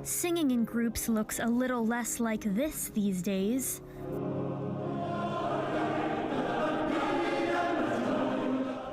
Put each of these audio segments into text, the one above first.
Singing in groups looks a little less like this these days.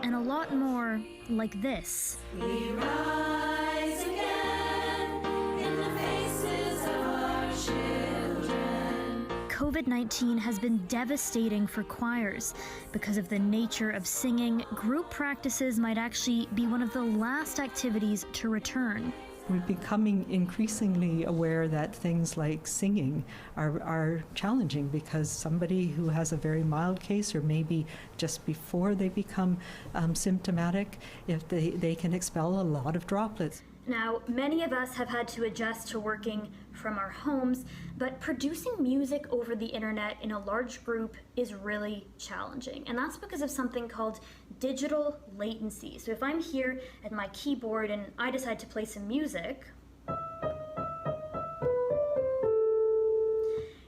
And a lot more like this. We rise again in the faces of our children. COVID-19 has been devastating for choirs. Because of the nature of singing, group practices might actually be one of the last activities to return. We're becoming increasingly aware that things like singing are challenging because somebody who has a very mild case, or maybe just before they become symptomatic, if they can expel a lot of droplets. Now, many of us have had to adjust to working from our homes, but producing music over the internet in a large group is really challenging. And that's because of something called digital latency. So if I'm here at my keyboard and I decide to play some music,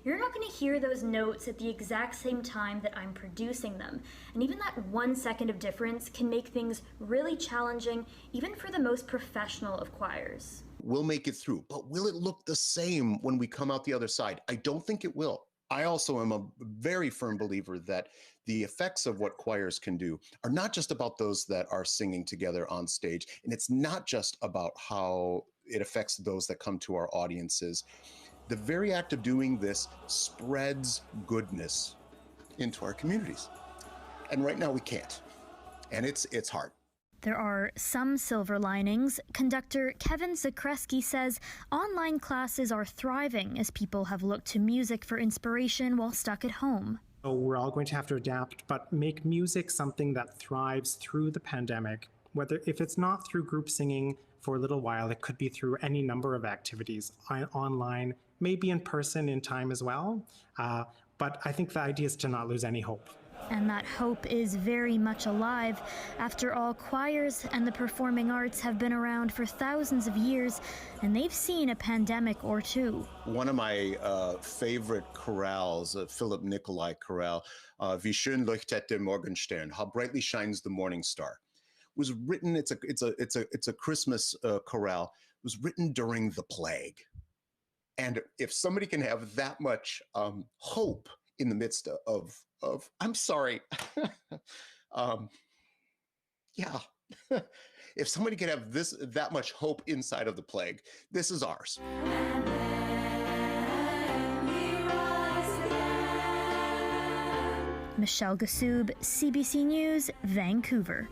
you're not going to hear those notes at the exact same time that I'm producing them. And even that 1 second of difference can make things really challenging, even for the most professional of choirs. We'll make it through, but will it look the same when we come out the other side? I don't think it will. I also am a very firm believer that the effects of what choirs can do are not just about those that are singing together on stage, and it's not just about how it affects those that come to our audiences. The very act of doing this spreads goodness into our communities. And right now we can't. And it's hard. There are some silver linings. Conductor Kevin Zakreski says online classes are thriving as people have looked to music for inspiration while stuck at home. So we're all going to have to adapt, but make music something that thrives through the pandemic. If it's not through group singing for a little while, it could be through any number of activities online, maybe in person in time as well. But I think the idea is to not lose any hope. And that hope is very much alive. After all, choirs and the performing arts have been around for thousands of years, and they've seen a pandemic or two. One of my favorite chorales, Philip Nicolai chorale, Wie schön leuchtet der Morgenstern, How brightly shines the morning star, was written. It's a Christmas chorale. It was written during the plague, and if somebody can have that much hope in the midst of I'm sorry, yeah. If somebody can have that much hope inside of the plague, this is ours. And then we rise again. Michelle Gassoub, CBC News, Vancouver.